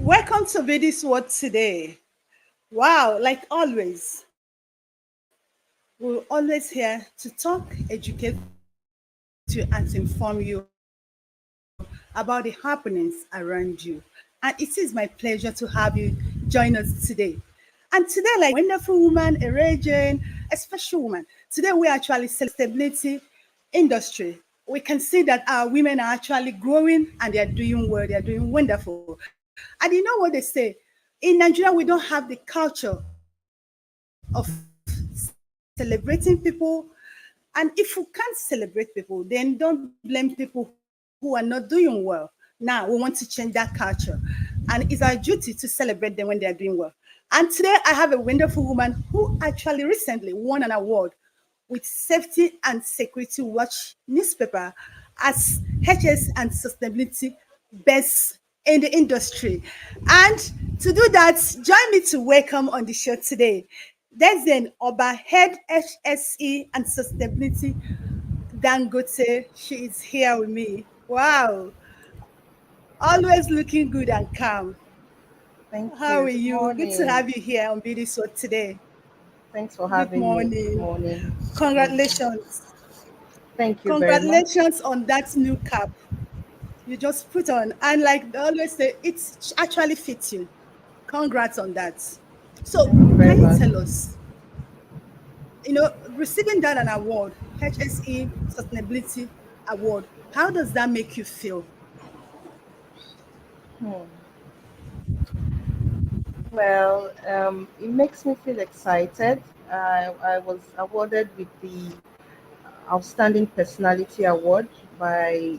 Welcome to Vidis Word today. Wow, like always, we're always here to talk, educate you, and to inform you about the happenings around you. And it is my pleasure to have you join us today. And today, like we have a wonderful woman, a regent, a special woman. Today, we actually sustainability industry. We can see that our women are actually growing and they are doing well, they are doing wonderful. And you know what they say? In Nigeria, we don't have the culture of celebrating people. And if we can't celebrate people, then don't blame people who are not doing well. Now, we want to change that culture. And it's our duty to celebrate them when they are doing well. And today, I have a wonderful woman who actually recently won an award with Safety and Security Watch newspaper as HS and Sustainability Best in the industry. And to do that, join me to welcome on the show today. Desden Oba, Head HSE and Sustainability Dangote. She is here with me. Wow, always looking good and calm. Thank How you. are Good you? Good to morning. have you here on BD Show today. Thanks for Good having me. Good morning. morning. Mhm. Congratulations. Thank you very much. Congratulations on that new cap you just put on. And like they always say, it actually fits you. Congrats on that. So, Thank you very can you much. tell us, receiving that an award, HSE Sustainability Award, how does that make you feel? Hmm. Well, it makes me feel excited. I was awarded with the Outstanding Personality Award by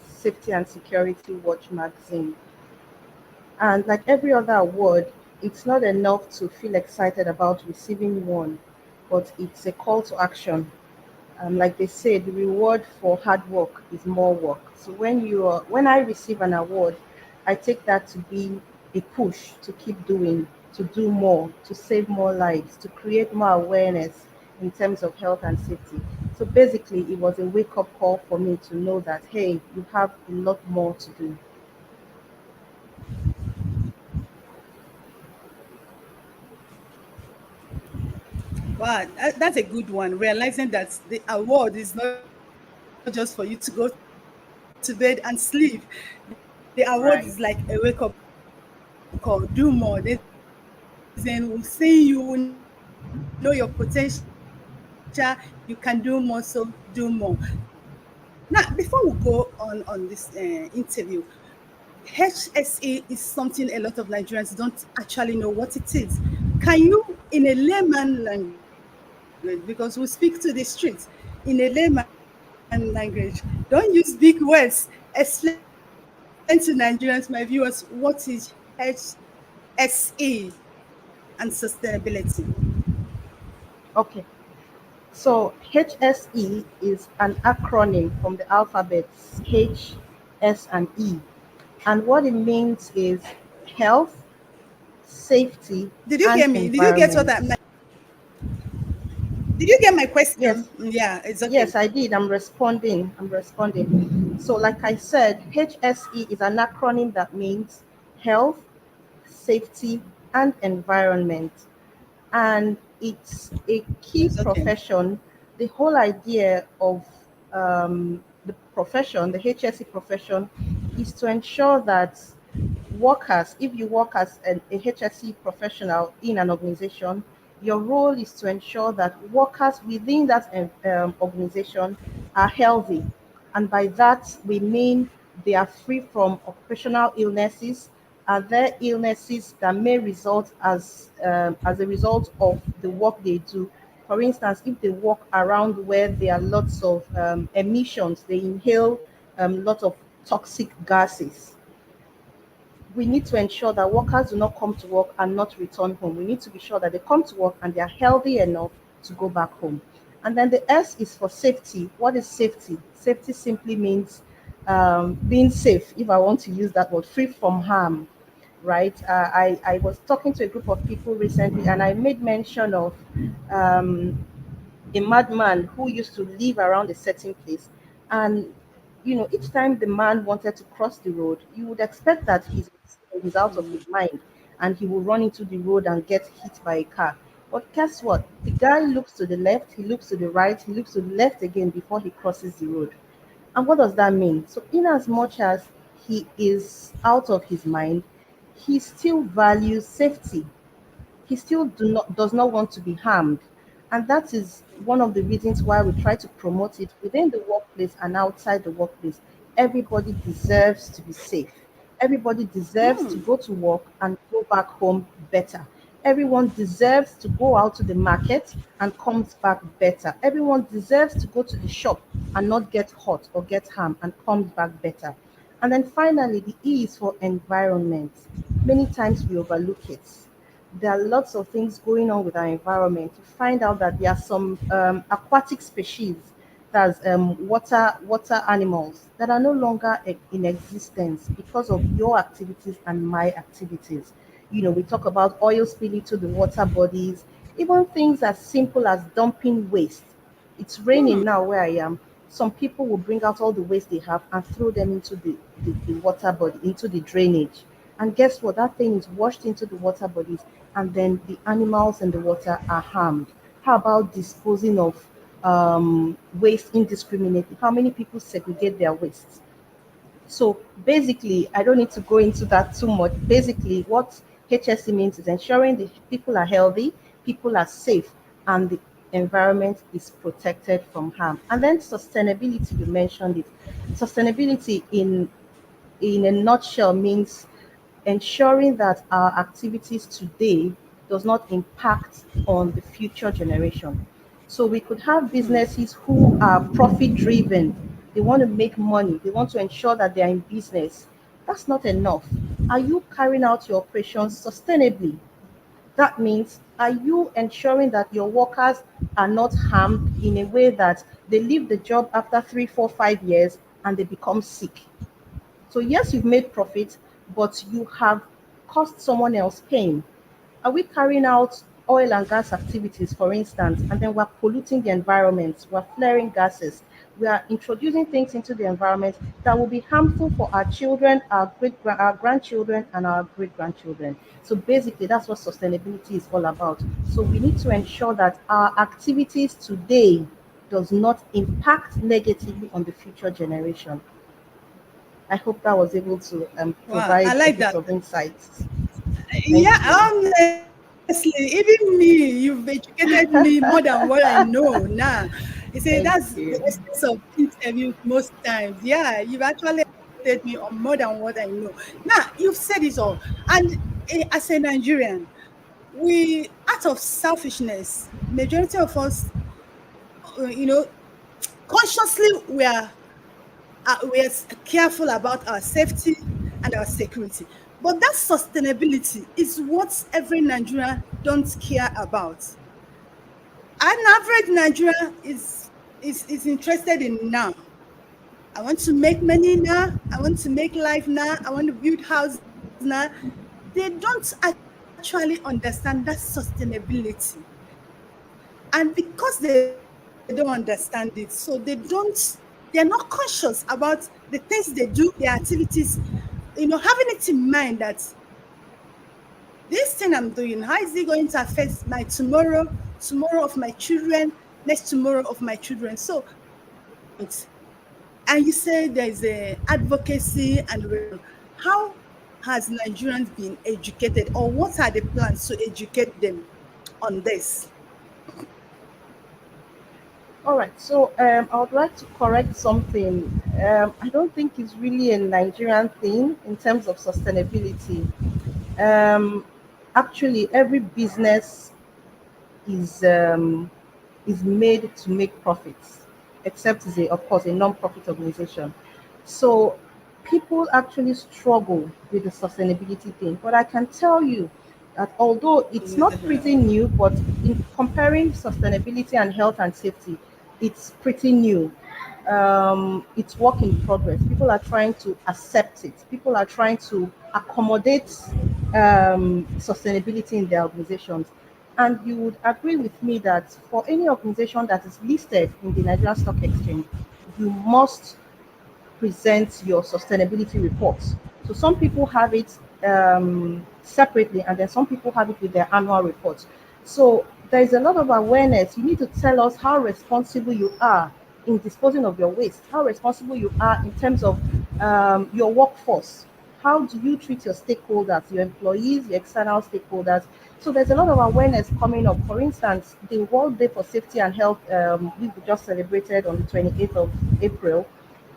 Safety and Security Watch magazine. And like every other award, it's not enough to feel excited about receiving one, but it's a call to action. Like they say, the reward for hard work is more work. So when I receive an award, I take that to be a push to keep doing, to do more, to save more lives, to create more awareness in terms of health and safety. So basically, it was a wake up call for me to know that hey, you have a lot more to do. Wow, that's a good one. Realizing that the award is not just for you to go to bed and sleep. The award is like a wake up call. Do more. This Right. is we'll see you, we'll know your potential, you can do more. So do more. Now, before we go on this interview, HSE is something a lot of Nigerians don't actually know what it is. Can you, in a layman language, because we speak to the streets, in a layman language, don't use big words, explain to Nigerians, my viewers, what is HSE and sustainability? Okay. So HSE is an acronym from the alphabets H, S, and E. And what it means is health, safety, Did you and hear me? Did you get what environment. I? Did you get my Yes, question? Yeah, it's yes, okay. I did. I'm responding. I'm responding. So, like I said, HSE is an acronym that means health, safety, and environment. And it's a key It's okay. profession. The whole idea of the profession, the HSE profession, is to ensure that workers, if you work as a HSE professional in an organization, your role is to ensure that workers within that organization are healthy. And by that, we mean they are free from occupational illnesses. Are there illnesses that may result as a result of the work they do? For instance, if they walk around where there are lots of emissions, they inhale lots of toxic gases. We need to ensure that workers do not come to work and not return home. We need to be sure that they come to work and they are healthy enough to go back home. And then the S is for safety. What is safety? Safety simply means being safe, if I want to use that word, free from harm, right? I was talking to a group of people recently and I made mention of um, a madman who used to live around a certain place. And, each time the man wanted to cross the road, you would expect that he's he's out of his mind, and he will run into the road and get hit by a car. But guess what? The guy looks to the left, he looks to the right, he looks to the left again before he crosses the road. And what does that mean? So, in as much as he is out of his mind, he still values safety. He still does not want to be harmed. And that is one of the reasons why we try to promote it within the workplace and outside the workplace. Everybody deserves to be safe. Everybody deserves to go to work and go back home better. Everyone deserves to go out to the market and comes back better. Everyone deserves to go to the shop and not get hurt or get harmed and comes back better. And then finally, the E is for environment. Many times we overlook it. There are lots of things going on with our environment. You find out that there are some aquatic species, that's water animals, that are no longer in existence because of your activities and my activities. You know, we talk about oil spilling to the water bodies, even things as simple as dumping waste. It's raining now where I am. Some people will bring out all the waste they have and throw them into the water body, into the drainage. And guess what? That thing is washed into the water bodies, and then the animals in the water are harmed. How about disposing of waste indiscriminately? How many people segregate their waste? So basically, I don't need to go into that too much. Basically, what HSE means is ensuring the people are healthy, people are safe, and the environment is protected from harm. And then sustainability, you mentioned it. Sustainability in a nutshell means ensuring that our activities today does not impact on the future generation. So we could have businesses who are profit driven. They want to make money. They want to ensure that they are in business. That's not enough. Are you carrying out your operations sustainably? That means, are you ensuring that your workers are not harmed in a way that they leave the job after 3, 4, 5 years and they become sick? So yes, you've made profit, but you have caused someone else pain. Are we carrying out oil and gas activities, for instance, and then we're polluting the environment, we're flaring gases, we are introducing things into the environment that will be harmful for our children, our grandchildren, and our great grandchildren. So basically, that's what sustainability is all about. So we need to ensure that our activities today does not impact negatively on the future generation. I hope that was able to Wow, I provide a like bit that. of insights. Yeah, Thank you. honestly, even me, you've educated me more than what I know now. You see, that's Thank the you. essence of interviews most times. Yeah, you've actually educated me on more than what I know. Now, you've said it all. And as a Nigerian, we, out of selfishness, majority of us, consciously we are careful about our safety and our security. But that sustainability is what every Nigerian don't care about. An average Nigerian is interested in now. I want to make money now. I want to make life now. I want to build house now. They don't actually understand that sustainability. And because they don't understand it, so they're not conscious about the things they do, their activities, having it in mind that this thing I'm doing, how is it going to affect my tomorrow, tomorrow of my children, next tomorrow of my children? So and you say there's a advocacy and how has Nigerians been educated, or what are the plans to educate them on this? All right. So I would like to correct something. I don't think it's really a Nigerian thing in terms of sustainability. Um, Actually, every business is um, is made to make profits, except it's a, of course, a non-profit organization. So people actually struggle with the sustainability thing. But I can tell you that although it's not pretty new, but in comparing sustainability and health and safety, it's pretty new. It's work in progress. People are trying to accept it. People are trying to accommodate sustainability in their organizations. And you would agree with me that for any organization that is listed in the Nigerian Stock Exchange, you must present your sustainability reports. So some people have it separately, and then some people have it with their annual reports. So there is a lot of awareness. You need to tell us how responsible you are in disposing of your waste, how responsible you are in terms of your workforce. How do you treat your stakeholders, your employees, your external stakeholders? So there's a lot of awareness coming up. For instance, the World Day for Safety and Health, we just celebrated on the 28th of April.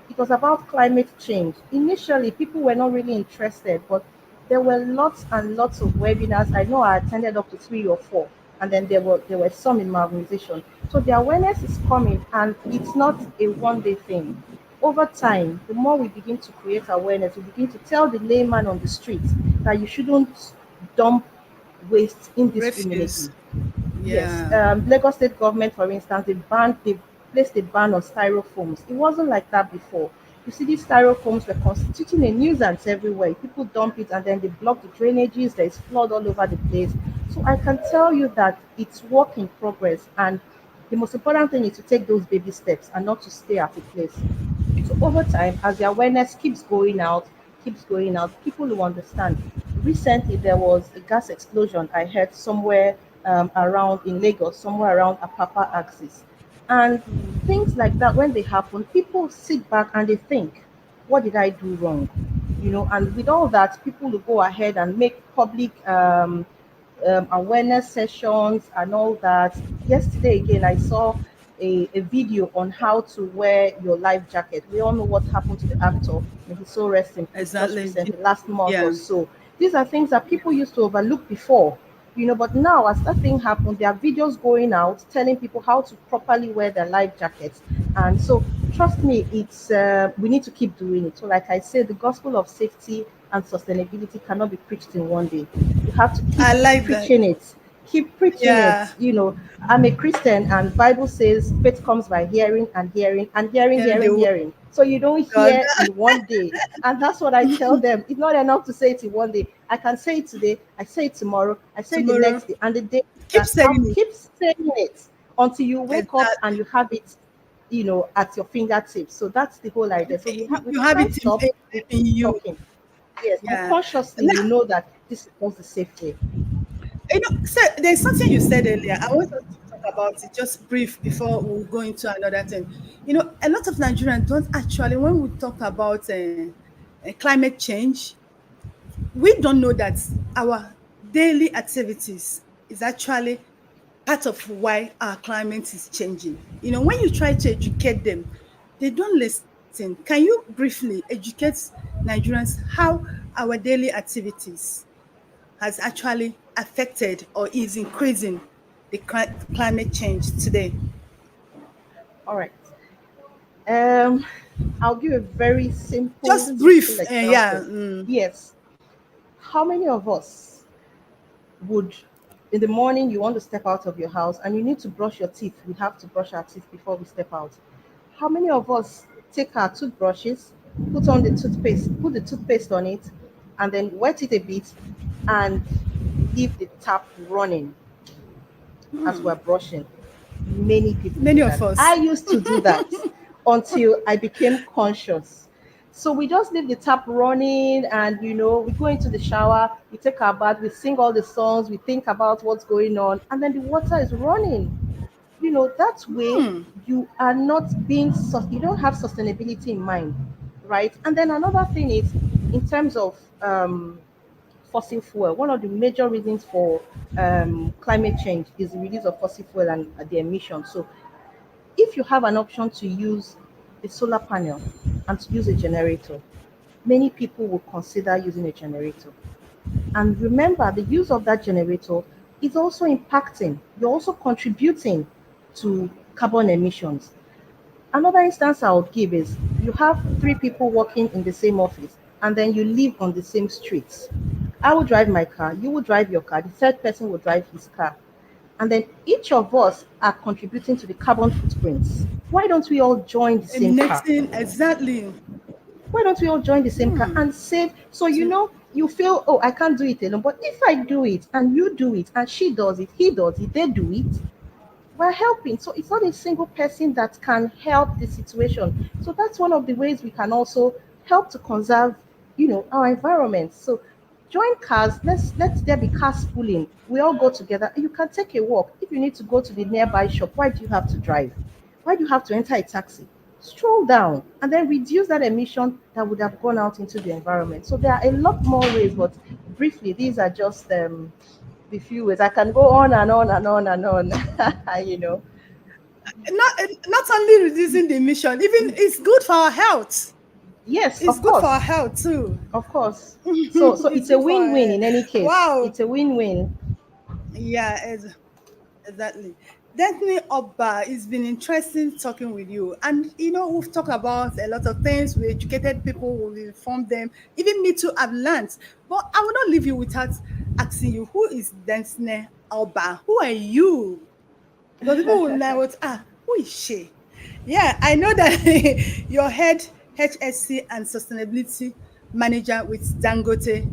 It was about climate change. Initially, people were not really interested, but there were lots and lots of webinars. I know I attended up to 3 or 4, and then there were some in my organization. So the awareness is coming, and it's not a one-day thing. Over time, the more we begin to create awareness, we begin to tell the layman on the street that you shouldn't dump waste indiscriminately. Refuse. Yes, Yeah. Lagos State government, for instance, they placed a ban on styrofoams. It wasn't like that before. You see, these styrofoams were constituting a nuisance everywhere. People dump it and then they block the drainages. There is flood all over the place. So I can tell you that it's work in progress, and the most important thing is to take those baby steps and not to stay at a place. So over time, as the awareness keeps going out, people will understand. Recently, there was a gas explosion I heard somewhere around in Lagos, somewhere around Apapa axis. And things like that, when they happen, people sit back and they think, what did I do wrong? And with all that, people will go ahead and make public awareness sessions and all that. Yesterday, again, I saw a video on how to wear your life jacket. We all know what happened to the actor. May his soul rest in peace, just Exactly. recently, last month or Yeah. so. These are things that people used to overlook before. But now as that thing happened, there are videos going out telling people how to properly wear their life jackets. And so, trust me, it's we need to keep doing it. So, like I said, the gospel of safety and sustainability cannot be preached in one day. You have to keep I like that. preaching it. Keep preaching Yeah. it. I'm a Christian, and Bible says faith comes by hearing and hearing and hearing, Hearing the hearing, word hearing. So you don't of God hear in one day. And that's what I tell them. It's not enough to say it in one day. I can say it today, I say it tomorrow, I say it the tomorrow. next day, and the day Keep that I'll saying it. keep saying it until you wake up and Exactly. you have it, at your fingertips. So that's the whole idea. So we You have can't it stop, we in keep you. talking. Yes, Yeah. unconsciously Now, we know that this is not the safe way. so there's something you said earlier. I want us to talk about it just brief before we go into another thing. A lot of Nigerians don't actually, when we talk about climate change, we don't know that our daily activities is actually part of why our climate is changing. When you try to educate them, they don't listen. Can you briefly educate Nigerians how our daily activities has actually affected or is increasing the climate change today? All right. Um, I'll give a very simple, Just simple brief. Yeah. example. Yes. How many of us would, in the morning, you want to step out of your house and you need to brush your teeth? We have to brush our teeth before we step out. How many of us take our toothbrushes, put the toothpaste on it, and then wet it a bit and leave the tap running as we're brushing? Many people Many do of that. I us. used to do that until I became conscious. So we just leave the tap running, and we go into the shower, we take our bath, we sing all the songs, we think about what's going on, and then the water is running. That way you are not you don't have sustainability in mind, right? And then another thing is, in terms of fossil fuel. One of the major reasons for climate change is the release of fossil fuel and the emissions. So if you have an option to use a solar panel and to use a generator, many people will consider using a generator. And remember, the use of that generator is also impacting, you're also contributing to carbon emissions. Another instance I would give is, you have three people working in the same office and then you live on the same streets. I will drive my car, you will drive your car, the third person will drive his car. And then each of us are contributing to the carbon footprints. Why don't we all join the same car? Eliminating exactly. Why don't we all join the same car and save? So, So, you feel, oh, I can't do it alone. But if I do it and you do it and she does it, he does it, they do it, we're helping. So it's not a single person that can help the situation. So that's one of the ways we can also help to conserve, our environment. So Join cars. Let there be cars pooling. We all go together. You can take a walk. If you need to go to the nearby shop, why do you have to drive? Why do you have to enter a taxi? Stroll down and then reduce that emission that would have gone out into the environment. So there are a lot more ways, but briefly, these are just the few ways. I can go on and on and on and on. you know. Not only reducing the emission, even it's good for our health. Yes, It's of good for our course. health too. Of course. So It's it's a good for our win-win health. in any case. Wow. It's a win-win. Yeah, exactly. Definitely, Oba, it's been interesting talking with you. And we've talked about a lot of things. We educated people, we informed them. Even me too, I've learned. But I will not leave you without asking you, who is Densne Oba? Who are you? Because people will know who is she? Yeah, I know that your head HSC and sustainability manager with Dangote.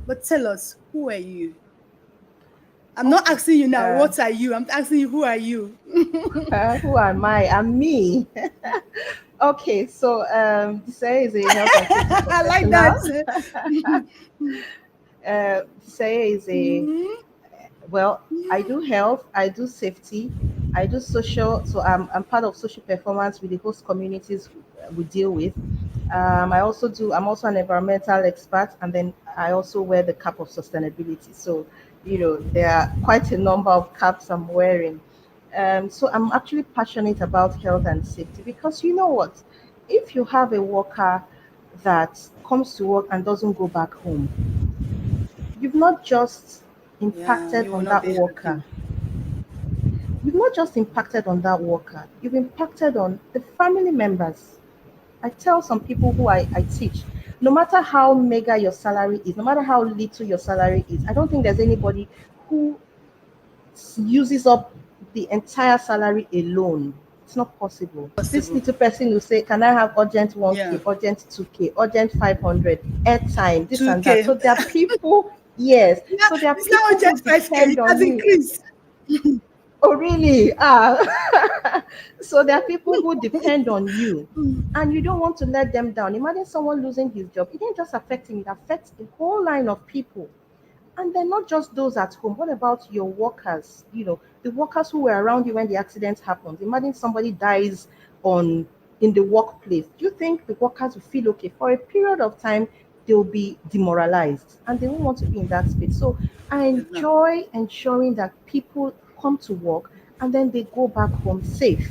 But tell us, who are you? I'm not Okay. asking you now, Uh, what are you? I'm asking you, who are you? who am I? I'm me. Okay, so Desiree is a health and safety I like professional. that. Desiree is a Mhm. well, I do health, I do safety, I do social. So I'm part of social performance with the host communities we deal with. I'm also an environmental expert, and then I also wear the cap of sustainability. So, there are quite a number of caps I'm wearing. So I'm actually passionate about health and safety because you know what? If you have a worker that comes to work and doesn't go back home, you've not just Yeah, impacted you will on not that be happy. worker. You've not just impacted on that worker, you've impacted on the family members. I tell some people who I teach, no matter how mega your salary is, no matter how little your salary is, I don't think there's anybody who uses up the entire salary alone. It's not possible. This Possible. little person will say, can I have urgent Yeah. 1K, urgent 2K, urgent 500, airtime, this and 2K. that. So there are people, yes. Yeah, So there are it's now people who just 5K. depend It has on you. increased. Oh, really? Ah. So there are people who depend on you and you don't want to let them down. Imagine someone losing his job. It didn't just affect him, it affects a whole line of people. And then not just those at home. What about your workers? The workers who were around you when the accident happened. Imagine somebody dies on in the workplace. Do you think the workers will feel okay? For a period of time, they'll be demoralized and they won't want to be in that space. So I Exactly. enjoy ensuring that people come to work and then they go back home safe.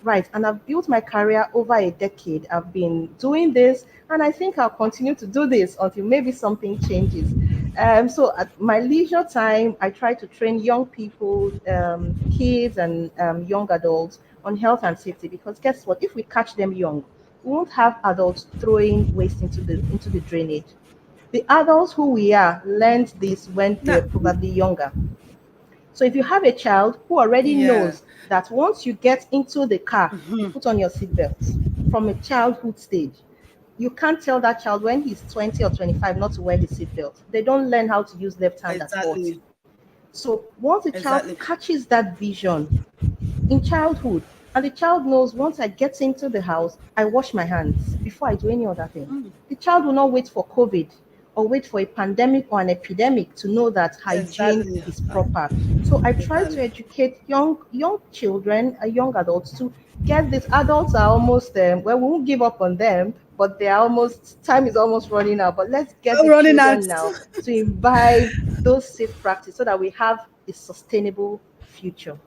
Right. And I've built my career over a decade. I've been doing this and I think I'll continue to do this until maybe something changes. So at my leisure time, I try to train young people, kids, and young adults on health and safety. Because guess what? If we catch them young, we won't have adults throwing waste into the drainage. The adults who we are learned this when they Now, were probably younger. So if you have a child who already yeah, knows that once you get into the car, you put on your seatbelt from a childhood stage, you can't tell that child when he's 20 or 25 not to wear his seatbelt. They don't learn how to use left hand at 40. exactly. So once a child Exactly. catches that vision in childhood, and the child knows once I get into the house, I wash my hands before I do any other thing. The child will not wait for COVID or wait for a pandemic or an epidemic to know that hygiene Exactly. is proper. So I try to Exactly. educate young children, young adults to get this. Adults are almost well, we won't give up on them, but they are almost time is almost running out. But let's get the Running out. children now to imbibe those safe practices so that we have a sustainable future.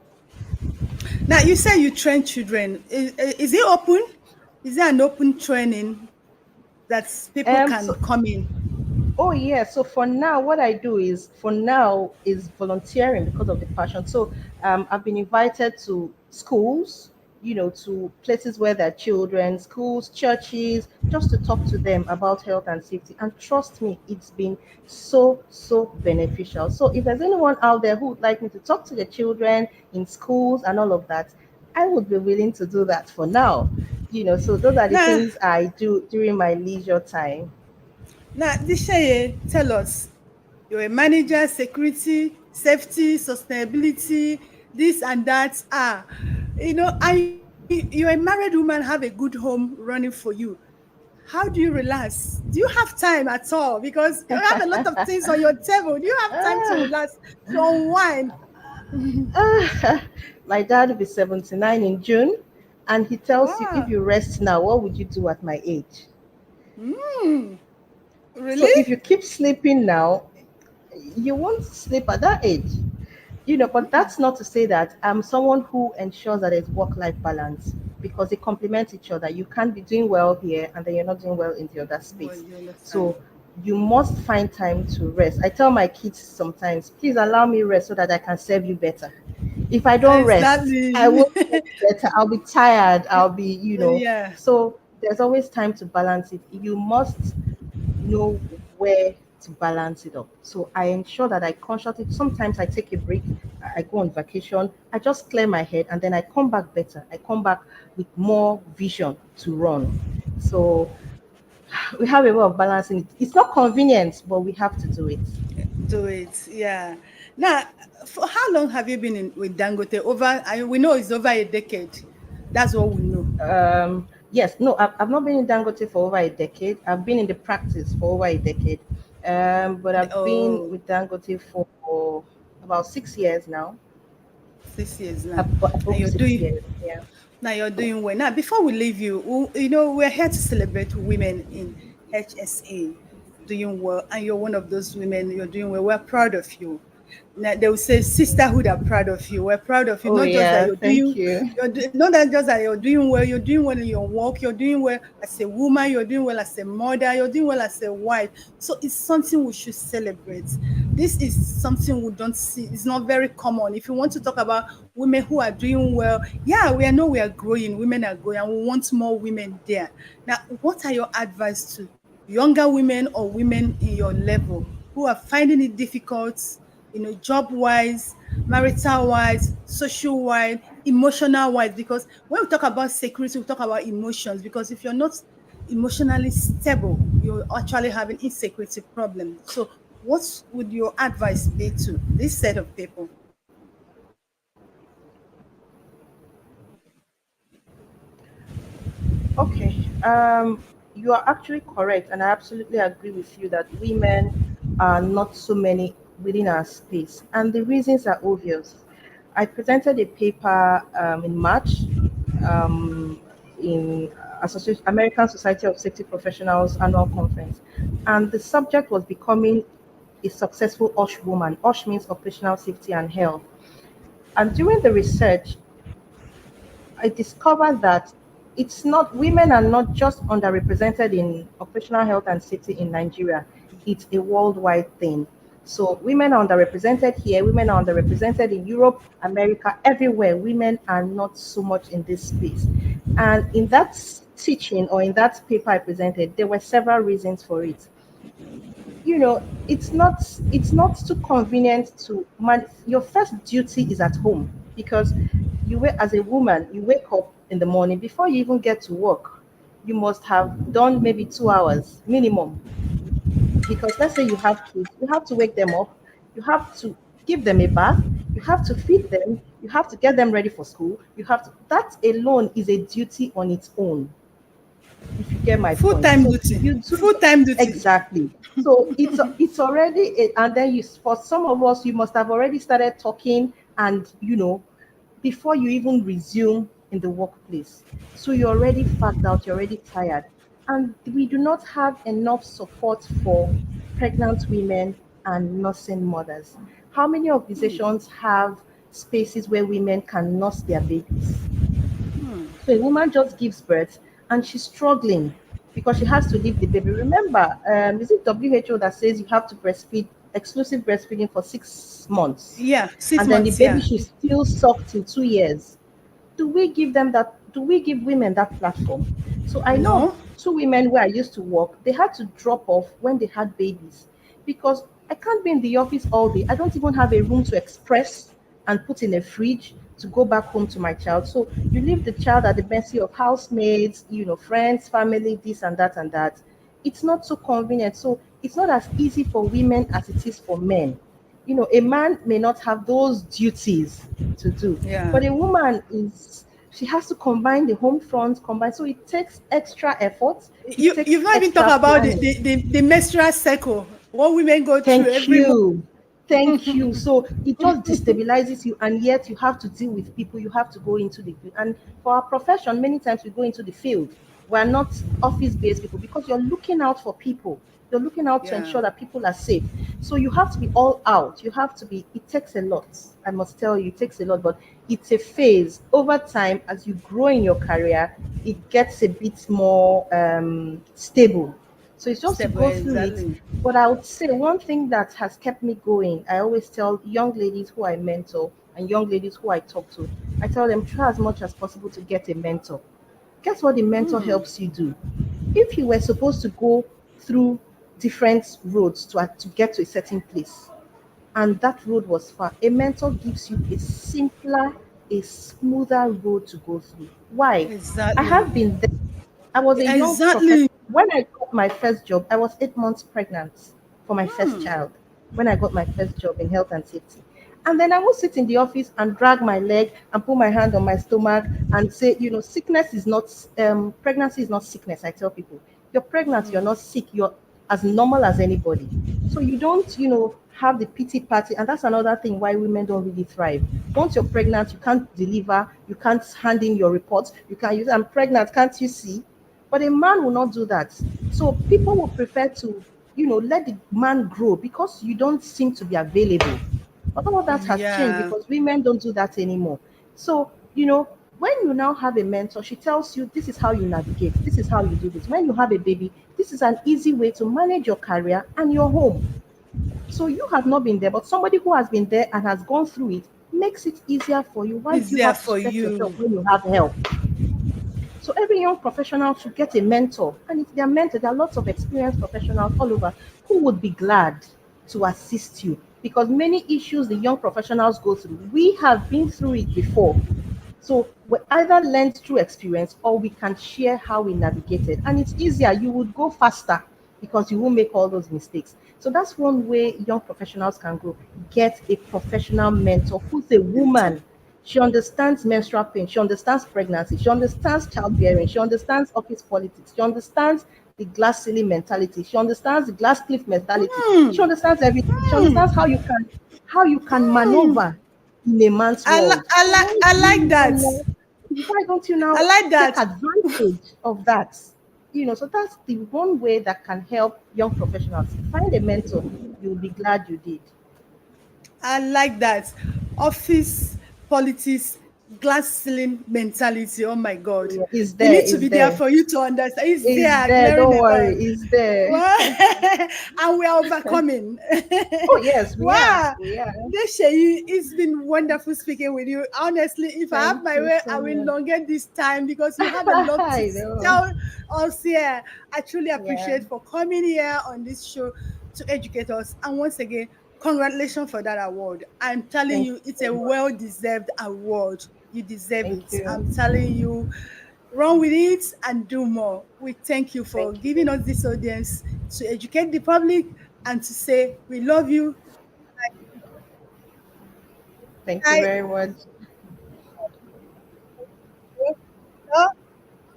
Now, you say you train children. Is it open? Is there an open training that people can So come in? Oh yeah, so for now, what I do is for now is volunteering because of the passion. So I've been invited to schools, to places where there are children, schools, churches, just to talk to them about health and safety. And trust me, it's been so beneficial. So if there's anyone out there who would like me to talk to the children in schools and all of that, I would be willing to do that for now. So those are the Now, things I do during my leisure time. Dishaye, tell us. You're a manager, security, safety, sustainability, this and that. And you're a married woman, have a good home running for you. How do you relax? Do you have time at all? Because you have a lot of things on your table. Do you have time to Ah, relax, to unwind? my dad will be 79 in June, and he tells you, if Wow. you rest now, what would you do at my age? Mm, So if really? you keep sleeping now, you won't sleep at that age. But that's not to say that I'm someone who ensures that there's work-life balance, because they complement each other. You can't be doing well here and then you're not doing well in the other Well, space. you understand. So you must find time to rest. I tell my kids sometimes, please allow me rest so that I can serve you better. If I don't rest, I Exactly. won't serve you better. I'll be tired. I'll be. Yeah. So there's always time to balance it. You must know where to balance it up. So I ensure that I consciously, sometimes I take a break, I go on vacation, I just clear my head, and then I come back better. I come back with more vision to run. So we have a way of balancing it. It's not convenient, but we have to do it. Do it. Yeah. Now, for how long have you been in with Dangote? We know it's over a decade. That's what we know. Yes, no, I've not been in Dangote for over a decade. I've been in the practice for over a decade. But I've been Oh, with Dangote for about 6 years now. 6 years now. And Above you're six doing years, yeah. Now you're doing well. Now, before we leave you, we're here to celebrate women in HSA doing well, and you're one of those women. You're doing well. We're proud of you. Now they will say sisterhood are proud of you. We're proud of you. Oh Not just that yeah, thank you. not that just that you're doing well. You're doing well in your work. You're doing well as a woman. You're doing well as a mother. You're doing well as a wife. So it's something we should celebrate. This is something we don't see. It's not very common. If you want to talk about women who are doing well, yeah, we know we are growing. Women are growing, and we want more women there. Now, what are your advice to younger women or women in your level who are finding it difficult, job wise, marital wise, social wise, emotional wise? Because when we talk about security, we talk about emotions. Because if you're not emotionally stable, you're actually having insecurity problem. So, what would your advice be to this set of people? Okay. You are actually correct, and I absolutely agree with you that women are not so many within our space, and the reasons are obvious. I presented a paper in March um, in American Society of Safety Professionals annual conference, and the subject was becoming a successful OSH woman. OSH means occupational safety and health. And during the research, I discovered that it's not women are not just underrepresented in occupational health and safety in Nigeria. It's a worldwide thing. So women are underrepresented here, women are underrepresented in Europe, America, everywhere. Women are not so much in this space. And in that teaching or in that paper I presented, there were several reasons for it. It's not too convenient to man. Your first duty is at home, because as a woman, you wake up in the morning. Before you even get to work, you must have done maybe 2 hours minimum, because let's say you have kids, you have to wake them up, you have to give them a bath, you have to feed them, you have to get them ready for school, that alone is a duty on its own, if you get my Full point. time So if duty. you do Full time duty. exactly, so it's already and then for some of us, you must have already started talking, and before you even resume in the workplace. So you're already fagged out, you're already tired, and we do not have enough support for pregnant women and nursing mothers. How many organizations have spaces where women can nurse their babies? So a woman just gives birth and she's struggling because she has to leave the baby. Remember, is it WHO that says you have to breastfeed, exclusive breastfeeding for 6 months, Yeah, six and then the months. baby Yeah. should still suck till 2 years? Do we give women that platform? So I know of No. two women where I used to work, they had to drop off when they had babies, because I can't be in the office all day. I don't even have a room to express and put in a fridge to go back home to my child. So you leave the child at the mercy of housemates, friends, family, this and that and that. It's not so convenient. So it's not as easy for women as it is for men. A man may not have those duties to do, Yeah. but a woman is. She has to combine the home front, combine. So it takes extra effort. It You've takes not even talked extra about planning. the menstrual cycle, what women go through Thank every month. you. Thank you. So it just destabilizes you, and yet you have to deal with people. You have to go into the and for our profession, many times we go into the field. We're not office-based people because you're looking out for people. You're looking out to Yeah, ensure that people are safe. So you have to be all out. You have to be. It takes a lot. I must tell you, it takes a lot. But it's a phase. Over time, as you grow in your career, it gets a bit more stable. So it's just to step go through it. exactly. But I would say one thing that has kept me going, I always tell young ladies who I mentor and young ladies who I talk to, I tell them try as much as possible to get a mentor. Guess what the mentor helps you do? If you were supposed to go through different roads to get to a certain place, and that road was far, a mentor gives you a simpler, a smoother road to go through. Why? I Exactly. have been there. I was a young professional. Exactly. When I got my first job, I was 8 months pregnant for my first child. When I got my first job in health and safety. And then I would sit in the office and drag my leg and put my hand on my stomach and say, sickness is not, pregnancy is not sickness. I tell people, you're pregnant, you're not sick, you're as normal as anybody. So you don't, have the pity party. And that's another thing why women don't really thrive. Once you're pregnant, you can't deliver, you can't hand in your reports, you can't use, I'm pregnant, can't you see? But a man will not do that. So people will prefer to, let the man grow because you don't seem to be available. But all of that has changed Yeah, because women don't do that anymore. So, when you now have a mentor, she tells you this is how you navigate, this is how you do this. When you have a baby, this is an easy way to manage your career and your home. So you have not been there, but somebody who has been there and has gone through it makes it easier for you. Why do it's you there have to for stress yourself you. when you have help? So every young professional should get a mentor. And if they are mentored, there are lots of experienced professionals all over who would be glad to assist you because many issues the young professionals go through, we have been through it before. So we either learned through experience or we can share how we navigated. And it's easier. You would go faster because you won't make all those mistakes. So that's one way young professionals can grow. Get a professional mentor who's a Mental. woman. She understands menstrual pain. She understands pregnancy. She understands childbearing. She understands office politics. She understands the glass ceiling mentality. She understands the glass cliff mentality. She understands everything. She understands how you can maneuver in a man's world. So I why do like you not that. know? Why don't you I now like take that. advantage of that? So that's the one way that can help young professionals. Find a mentor. You'll be glad you did. I like that. Office politics, glass ceiling mentality. Oh my God. Yeah, it's It there, needs to it's be there there. for you to understand. It's It's there, there. glaring Don't worry, about. it's there. Wow. And we are overcoming. Oh yes, we are. Wow. We are. Deshayi, it's been wonderful speaking with you. Honestly, if I have Thank my you way, so I will much. longer this time because you have a lot to I know. tell us here. I truly Yeah. appreciate for coming here on this show to educate us. And once again, congratulations for that award. I'm telling Thank you, you it's so a much. well-deserved award. You deserve Thank it. you. I'm telling you, run with it and do more. We thank you Thank for you. giving us this audience to educate the public and to say we love you. Thank you I very much.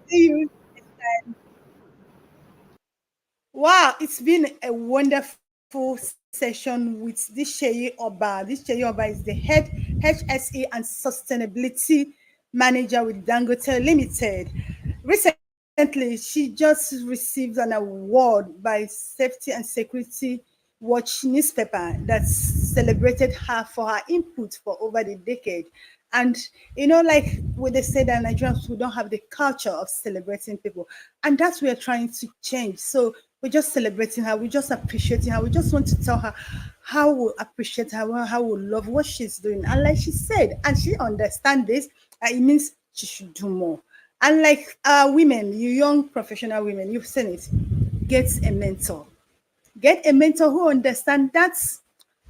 see you. Wow, it's been a wonderful session with this Sheyi Oba. This Sheyi Oba is the head HSE and sustainability manager with Dangote Limited. Recently, she just received an award by Safety and Security Watch newspaper that celebrated her for her input for over the decade. And like when they say that Nigerians who don't have the culture of celebrating people, and that's what we're trying to change. So we're just celebrating her, we're just appreciating her, we just want to tell her how we appreciate her, how we love what she's doing. And like she said, and she understands this, it means she should do more. And like women, you young professional women, you've seen it. Get a mentor. Get a mentor who understands that's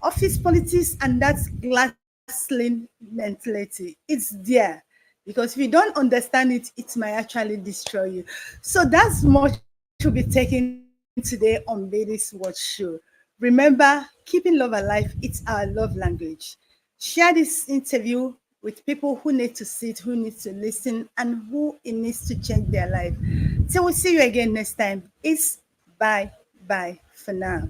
office politics and that's glassling mentality. It's there. Because if you don't understand it, it might actually destroy you. So that's much to be taken today on Baby's Watch Show. Remember, keeping love alive, it's our love language. Share this interview with people who need to sit, who need to listen, and who it needs to change their life. So we'll see you again next time. It's bye bye for now.